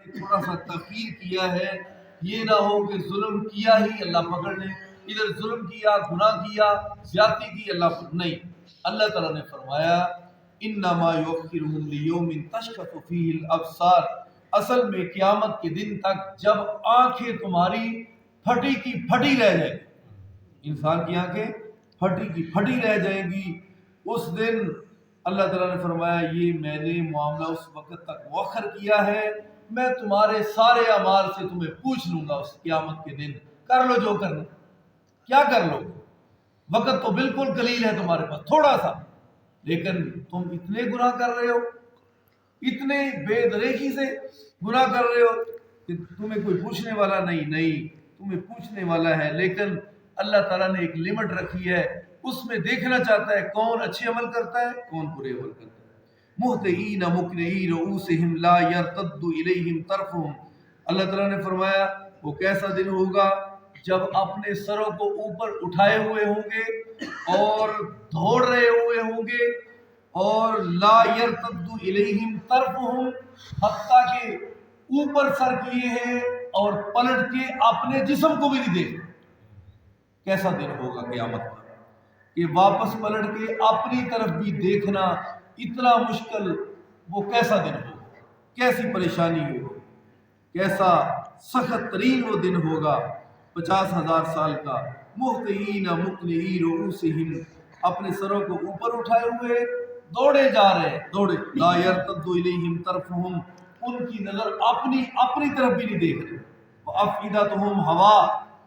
تھوڑا سا تخیر کیا ہے، یہ نہ ہو کہ ظلم کیا ہی اللہ پکڑ لے، ادھر ظلم کیا، گناہ کیا، زیادتی کی، اللہ نہیں۔ اللہ تعالیٰ نے فرمایا انما یؤخرهم لیوم تشخص فیہ الابصار، اصل میں قیامت کے دن تک جب آنکھیں تمہاری پھٹی کی پھٹی رہ جائیں گی، انسان کی آنکھیں پھٹی کی پھٹی رہ جائیں گی، اس دن اللہ تعالیٰ نے فرمایا یہ میں نے معاملہ اس وقت تک مؤخر کیا ہے، میں تمہارے سارے اعمال سے تمہیں پوچھ لوں گا اس قیامت کے دن، کر لو جو کرنا، کیا کر لو، وقت تو بالکل قلیل ہے تمہارے پاس، تھوڑا سا، لیکن تم اتنے گناہ کر رہے ہو، اتنے بے دریغی سے گناہ کر رہے ہو کہ تمہیں کوئی پوچھنے والا نہیں، تمہیں پوچھنے والا ہے، لیکن اللہ تعالیٰ نے ایک لمٹ رکھی ہے، اس میں دیکھنا چاہتا ہے کون اچھے عمل کرتا ہے کون برے عمل کرتا ہے۔ مہطعین مقنعی رؤوسہم لا یرتد الیہم طرفہم، اللہ تعالیٰ نے فرمایا وہ کیسا دن ہوگا جب اپنے سروں کو اوپر اٹھائے ہوئے ہوں گے اور دوڑ رہے ہوئے ہوں گے، اور لا یرتد الیہم طرفہم، حتیٰ کہ اوپر سر کیے ہیں اور پلٹ کے اپنے جسم کو بھی نہیں دیکھ۔ کیسا دن ہوگا قیامت کا کہ واپس پلٹ کے اپنی طرف بھی دیکھنا اتنا مشکل، وہ کیسا دن ہوگا، کیسی پریشانی ہوگی، کیسا سخت ترین وہ دن ہوگا، 50,000 سال کا۔ مہطعین مقنعی رؤوسہم، اپنے سروں کو اوپر اٹھائے ہوئے دوڑے جا رہے ہیں، دوڑے، لا یرتد الیہم طرفہم، ان کی نظر اپنی طرف بھی نہیں دیکھ رہے، وافئدتہم ہوا،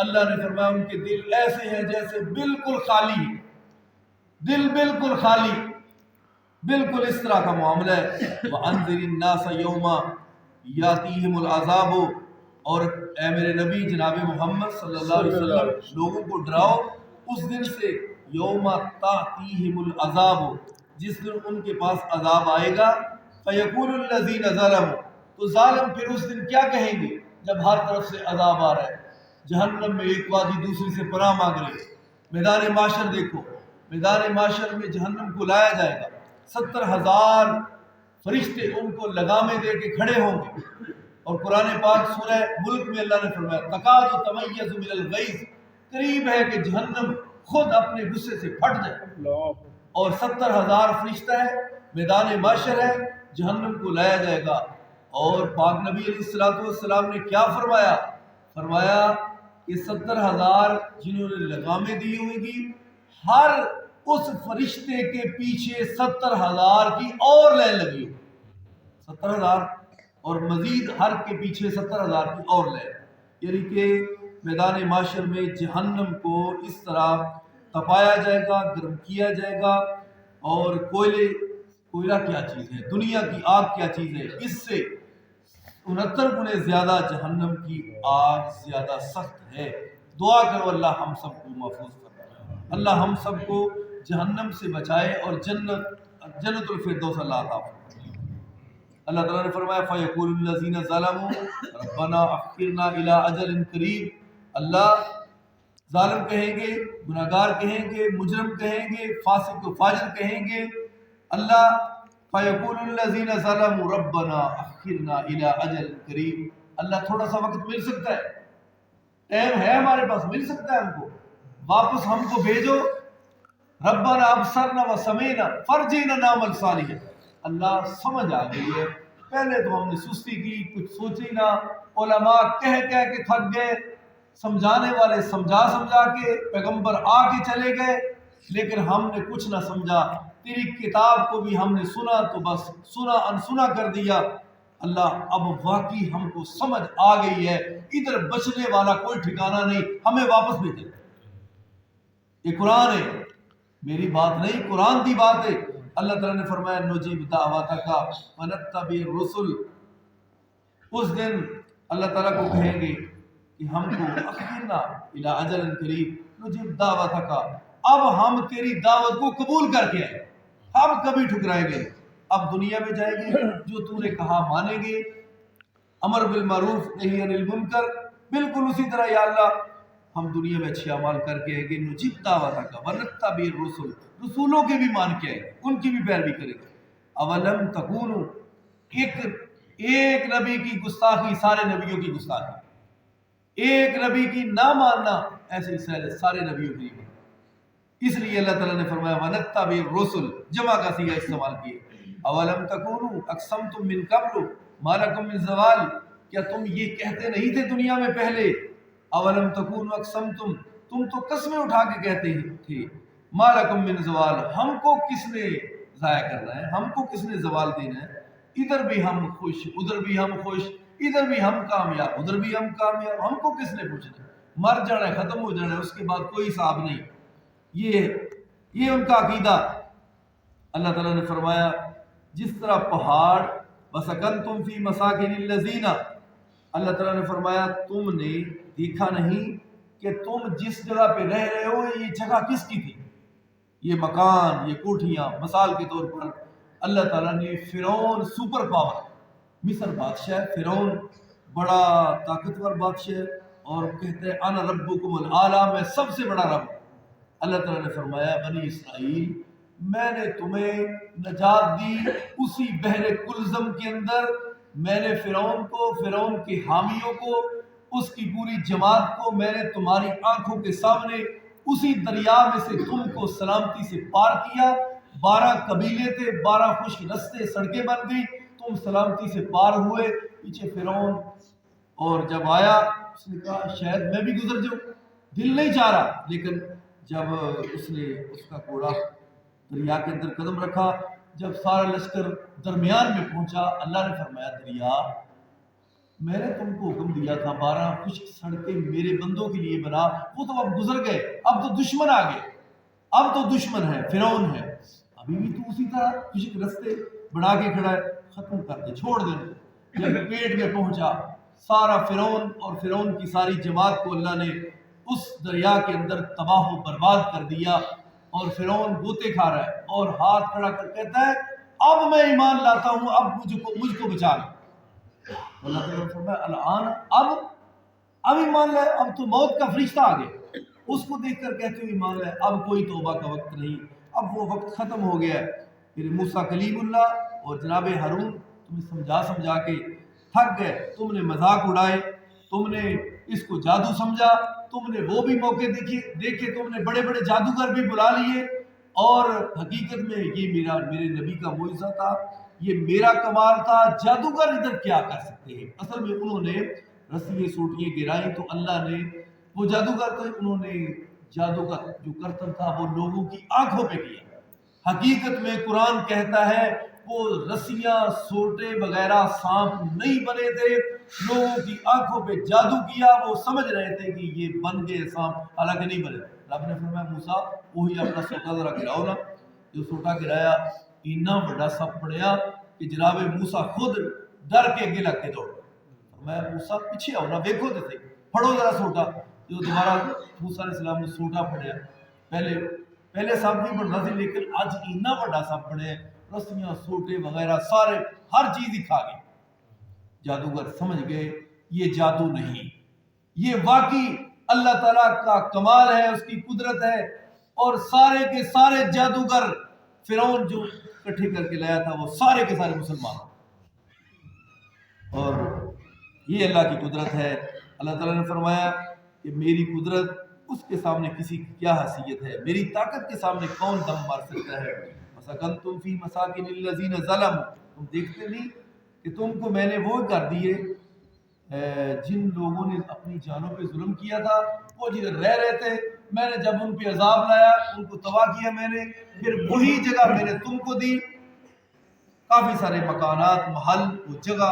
اللہ نے فرمایا ان کے دل ایسے ہیں جیسے بالکل خالی ہیں، دل بالکل خالی، بالکل اس طرح کا معاملہ ہے۔ وَأَنذِرِ النَّاسَ يَوْمَ يَأْتِيهِمُ الْعَذَابُ، اور اے میرے نبی جناب محمد صلی اللہ علیہ وسلم لوگوں کو ڈراؤ اس دن سے، یوم تأتیہم العذاب، جس دن ان کے پاس عذاب آئے گا، فیقول الذین ظلموا، تو ظالم پھر اس دن کیا کہیں گے جب ہر طرف سے عذاب آ رہا ہے، جہنم میں ایک وادی دوسری سے پناہ مانگ رہی ہے۔ میدان معاشر دیکھو، میدان معاشر میں جہنم کو لایا جائے گا، 70,000 فرشتے ان کو لگامیں دے کے کھڑے ہوں گے، اور قرآن پاک سورہ ملک میں اللہ نے فرمایا تکاد تمیز من الغیظ، قریب ہے کہ جہنم خود اپنے غصے سے پھٹ جائے، اور 70,000 فرشتہ ہے، میدان معاشر ہے، جہنم کو لایا جائے گا۔ اور پاک نبی علیہ السلام نے کیا فرمایا؟ فرمایا کہ 70,000 جنہوں نے لگامیں دی ہوئی گی، ہر اس فرشتے کے پیچھے 70,000 کی اور لائن لگی ہوگی، 70,000 اور مزید ہر کے پیچھے 70,000 کی اور لائن، یعنی کہ میدان معاشر میں جہنم کو اس طرح تپایا جائے گا، گرم کیا جائے گا، اور کوئلہ کیا چیز ہے، دنیا کی آگ کیا چیز ہے، اس سے 69 گنے زیادہ جہنم کی آگ زیادہ سخت ہے۔ دعا کرو اللہ ہم سب کو محفوظ فرمائے، اللہ ہم سب کو جہنم سے بچائے اور جنت الفردوس اللہ عطا فرمائے۔ اللہ تعالیٰ نے فرمایا فَيَقُولُ الَّذِينَ ظَلَمُوا رَبَّنَا أَخِّرْنَا إِلَىٰ أَجَلٍ قَرِيبٍ، اللہ ظالم کہیں گے، گناہگار کہیں گے، مجرم کہیں گے، فاسق و فاجر کہیں گے، اللہ فَيَقُولُ الَّذِينَ ظَلَمُوا رَبَّنَا أَخِّرْنَا إِلَىٰ أَجَلٍ قَرِيبٍ، اللہ تھوڑا سا وقت مل سکتا ہے، ٹائم ہے ہمارے پاس، مل سکتا ہے ہم کو، واپس ہم کو بھیجو، ربنا ابصرنا وسمعنا فرجعنا نعمل صالحا، اللہ سمجھ آ گئی ہے، پہلے تو ہم نے سستی کی، کچھ سوچی نہ، علماء کہہ کے تھک گئے، سمجھانے والے سمجھا کے، پیغمبر آ کے چلے گئے، لیکن ہم نے کچھ نہ سمجھا، تیری کتاب کو بھی ہم نے سنا تو بس سنا انسنا کر دیا، اللہ اب واقعی ہم کو سمجھ آ گئی ہے، ادھر بچنے والا کوئی ٹھکانہ نہیں، ہمیں واپس بھیجے۔ یہ قرآن ہے، میری بات نہیں، قرآن کی بات ہے۔ اللہ تعالیٰ نے فرمایا نجیب دعوتک ونتبع الرسل، اس دن اللہ تعالیٰ کو کہیں گے کہ ہم کو اخرنا الی اجل قریب نجیب دعوتک، اب ہم تیری دعوت کو قبول کر کے آئے، ہم کبھی ٹھکرائیں گے، اب دنیا میں جائیں گے، جو تو نے کہا مانیں گے، امر بالمعروف نہی عن المنکر، بالکل اسی طرح یا اللہ ہم دنیا میں اچھے اعمال کر کے آئیں گے، نجیب دعوتک ونتبع الرسل، رسولوں کے بھی مان کے آئیں گے، ان کی بھی پیروی کریں گے۔ اولم تکونوا، ایک ایک نبی کی گستاخی سارے نبیوں کی گستاخی، ایک نبی کی نہ ماننا ایسے سارے نبیوں کی نہیں۔ اس لیے اللہ تعالیٰ نے فرمایا وَنَتَّبِعِ الرُّسُلَ، جمع کا صیغہ استعمال کیے۔ اولم تکونوا اقسمتم من قبل ما لکم من زوال، کیا تم یہ کہتے نہیں تھے دنیا میں پہلے؟ اولم تکونوا اقسمتم، تم تو قسمیں اٹھا کے کہتے تھے ما لکم من زوال، ہم کو کس نے ضائع کرنا ہے، ہم کو کس نے زوال دینا ہے، ادھر بھی ہم خوش ادھر بھی ہم خوش، ادھر بھی ہم کامیاب ادھر بھی ہم کامیاب، ہم کو کس نے پوچھنا ہے، مر جانا ہے ختم ہو جانا ہے، اس کے بعد کوئی حساب نہیں۔ یہ ان کا عقیدہ۔ اللہ تعالیٰ نے فرمایا جس طرح پہاڑ وَسَكَنْتُمْ فِي مَسَاكِنِ الَّذِينَ، اللہ تعالیٰ نے فرمایا تم نے دیکھا نہیں کہ تم جس جگہ پہ رہ رہے ہو یہ جگہ کس کی تھی، یہ مکان، یہ کوٹھیاں۔ مثال کے طور پر اللہ تعالیٰ نے فرعون سپر پاور، مصر بادشاہ فرعون بڑا طاقتور بادشاہ، اور کہتے ہیں انا ربکم الاعلی، میں سب سے بڑا رب۔ اللہ تعالیٰ نے فرمایا بنی اسرائیل میں نے تمہیں نجات دی اسی بحر کلزم کے اندر، میں نے فرعون کو، فرعون کے حامیوں کو، اس کی پوری جماعت کو میں نے تمہاری آنکھوں کے سامنے اسی دریا میں سے تم کو سلامتی سے پار کیا۔ 12 قبیلے تھے، 12 خشک رستے، سڑکیں بن گئی، تم سلامتی سے پار ہوئے۔ پیچھے فرعون، اور جب آیا اس نے کہا شاید میں بھی گزر جاؤں، دل نہیں چاہ رہا، لیکن جب اس نے اس کا گھوڑا دریا کے اندر قدم رکھا، جب سارا لشکر درمیان میں پہنچا، اللہ نے فرمایا دریا میں نے تم کو حکم دیا تھا 12 خشک سڑکیں میرے بندوں کے لیے بنا، وہ تو اب گزر گئے، اب تو دشمن آ گئے، اب تو دشمن ہے، فرعون ہے، ابھی بھی تو اسی طرح خشک رستے بنا کے کھڑا ہے، ختم کر دے، چھوڑ دے۔ جب پیٹ میں پہنچا سارا فرعون اور فرعون کی ساری جماعت کو اللہ نے اس دریا کے اندر تباہ و برباد کر دیا، اور فرعون گوتے کھا رہا ہے اور ہاتھ کھڑا کر کہتا ہے اب میں ایمان لاتا ہوں، اب مجھ کو بچا لو۔ اللہ تعالیٰ نے فرمایا الان، اب ایمان لائے، اب تو موت کا فرشتہ آ گیا، اس کو دیکھ کر کہتے ہو ایمان لائے، اب کوئی توبہ کا وقت نہیں، اب وہ وقت ختم ہو گیا ہے۔ پھر موسیٰ کلیم اللہ اور جناب ہارون تمہیں سمجھا کے تھک گئے، تم نے مذاق اڑائے، تم نے اس کو جادو سمجھا، تم نے وہ بھی موقع دیکھے، تم نے بڑے بڑے جادوگر بھی بلا لیے، اور حقیقت میں یہ میرے نبی کا معجزہ تھا، یہ میرا کمال تھا، جادوگر ادھر کیا کر سکتے ہیں۔ اصل میں انہوں نے رسیاں سوٹیاں گرائیں تو اللہ نے، وہ جادوگر تھے، انہوں نے جادو کا جو کرتب تھا وہ لوگوں کی آنکھوں پہ کیا۔ حقیقت میں قرآن کہتا ہے وہ رسیاں سوٹے وغیرہ سانپ نہیں بنے تھے، لوگوں کی آنکھوں پہ جادو کیا، وہ سمجھ رہے تھے کہ یہ بن گئے سانپ، حالانکہ نہیں بنے۔ رب نے فرمایا موسیٰ وہی اپنا سوٹا ذرا گراؤ نا، جو سوٹا گرایا اتنا بڑا سانپ پڑیا کہ جناب موسیٰ خود ڈر کے اگے لگ کے دوڑ۔ میں موسیٰ پیچھے آؤ نا، دیکھو تو صحیح، پڑھو ذرا سوٹا۔ جو دوبارہ موسیٰ علیہ السلام نے سوٹا پڑھیا، پہلے سانپ نہیں پڑھنا تھی، لیکن آج اتنا بڑا سانپ پڑھے، رسیاں سوٹے وغیرہ سارے ہر چیز ہی کھا گئے۔ جادوگر سمجھ گئے یہ جادو نہیں، یہ واقعی اللہ تعالیٰ کا کمال ہے، اس کی قدرت ہے، اور سارے کے سارے جادوگر فرعون جو اکٹھے کر کے لایا تھا وہ سارے کے سارے مسلمان، اور یہ اللہ کی قدرت ہے۔ اللہ تعالیٰ نے فرمایا کہ میری قدرت اس کے سامنے کسی کی کیا حیثیت ہے، میری طاقت کے سامنے کون دم مار سکتا ہے۔ وَسَكَنْتُمْ فِي مَسَاكِنِ الَّذِينَ ظَلَمُوا، تم دیکھتے نہیں کہ تم کو میں نے وہ کر دیے جن لوگوں نے اپنی جانوں پہ ظلم کیا تھا، وہ جدھر رہ رہے تھے، میں نے جب ان پہ عذاب لایا ان کو تباہ کیا میں نے، پھر وہی جگہ میں نے تم کو دی، کافی سارے مکانات، محل، وہ جگہ،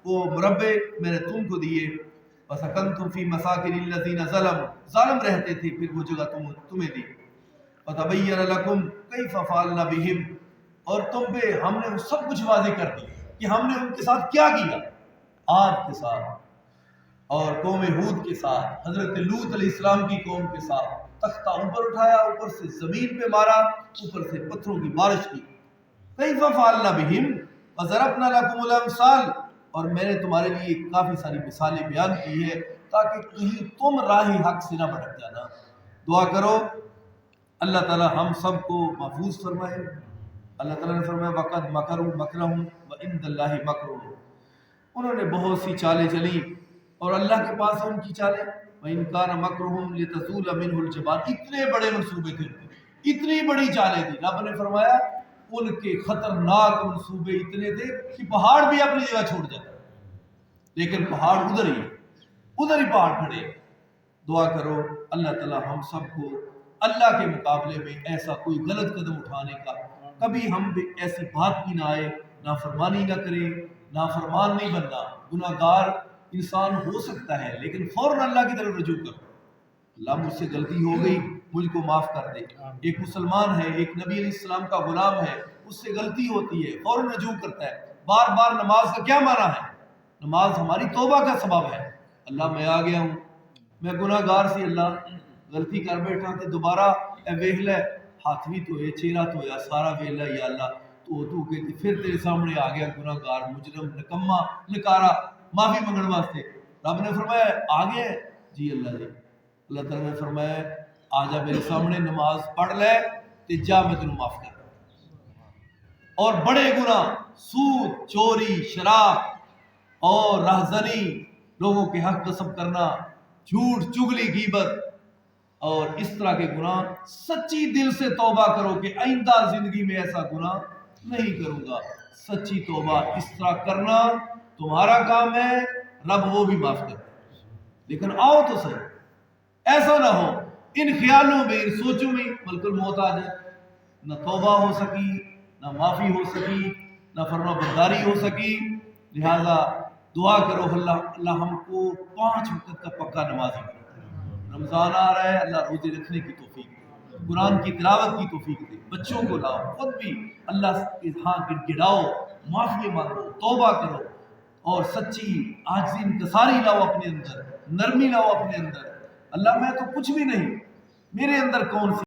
وہ مربع میں نے تم کو دیے۔ وَسَكَنْتُمْ فِي مَسَاكِنِ الَّذِينَ ظَلَمُوا، ظالم رہتے تھے، پھر وہ جگہ تمہیں دی۔ فَتَبَيَّنَ لَكُمْ كَيْفَ فَعَلْنَا بِهِمْ، اور تم پہ ہم نے سب کچھ واضح کر دی کہ ہم نے ان کے ساتھ کیا کیا، عاد کے ساتھ اور قوم ہود کے ساتھ، حضرت لوط علیہ السلام کی قوم کے ساتھ، تختہ اوپر اٹھایا، اوپر سے زمین پہ مارا، اوپر سے پتھروں کی بارش کی۔ کیف فعلنا بہم وضربنا لکم الامثال، اور میں نے تمہارے لیے کافی ساری مثالیں بیان کی ہے تاکہ کہیں تم راہ حق سے نہ بھٹک جانا۔ دعا کرو اللہ تعالی ہم سب کو محفوظ فرمائے۔ اللہ تعالیٰ نے فرمایا وَقَدْ مَكَرُوا مَكْرَهُمْ وَعِندَ اللَّهِ مَكْرُهُمْ، انہوں نے بہت سی چالیں چلی اور اللہ کے پاس ان کی چالیں وَإِنْ كَانَ مَكْرُهُمْ لِتَزُولَ مِنْهُ الْجِبَالُ، اتنے بڑے منصوبے تھے، اتنی بڑی چالیں تھی. رب نے فرمایا ان کے خطرناک منصوبے اتنے تھے کہ پہاڑ بھی اپنی جگہ چھوڑ جاتا، لیکن پہاڑ ادھر ہی پہاڑ کھڑے. دعا کرو اللہ تعالی ہم سب کو اللہ کے مقابلے میں ایسا کوئی غلط قدم اٹھانے کا کبھی ہم بھی ایسی بات بھی نہ آئے، نافرمانی نہ کرے. نافرمان نہیں بننا، گناہ گار انسان ہو سکتا ہے لیکن فوراً اللہ کی طرف رجوع کرو. اللہ مجھ سے غلطی ہو گئی، مجھ کو معاف کر دے. ایک مسلمان ہے، ایک نبی علیہ السلام کا غلام ہے، اس سے غلطی ہوتی ہے، فوراً رجوع کرتا ہے. بار بار نماز کا کیا معنی ہے؟ نماز ہماری توبہ کا سبب ہے. اللہ میں آ گیا ہوں، میں گناہ گار سے اللہ غلطی کر بیٹھا تے دوبارہ اے ویخلا ہاتھ بھی تو ہے، چہرہ تو ہے، سارا ویلا یا اللہ تو کہتے پھر تیرے سامنے آ گیا گناہ گار مجرم نکما نکارا معافی منگن واسطے. رب نے فرمایا آ گیا ہے؟ جی اللہ جی. اللہ تعالیٰ نے فرمایا آ جا میرے سامنے نماز پڑھ لے تے جا میں تینوں معاف کر. اور بڑے گناہ سود، چوری، شراب اور راہزنی، لوگوں کے حق غصب کرنا، جھوٹ، چگلی، غیبت اور اس طرح کے گناہ سچی دل سے توبہ کرو کہ آئندہ زندگی میں ایسا گناہ نہیں کروں گا. سچی توبہ اس طرح کرنا تمہارا کام ہے، رب وہ بھی معاف کرے. لیکن آؤ تو صحیح، ایسا نہ ہو ان خیالوں میں، ان سوچوں میں ملک الموت آ جائے، نہ توبہ ہو سکی، نہ معافی ہو سکی، نہ فرما برداری ہو سکی. لہذا دعا کرو اللہ ہم کو 5 وقت کا پکا نمازی کرے. رمضان آ رہا ہے، اللہ روزے رکھنے کی توفیق دے، قرآن کی تلاوت کی توفیق دے. بچوں کو لاؤ، خود بھی اللہ کے ہاں گڑگڑاؤ، معافی مانگو، توبہ کرو اور سچی عاجزی انکساری لاؤ اپنے اندر، نرمی لاؤ اپنے اندر. اللہ میں تو کچھ بھی نہیں، میرے اندر کون سی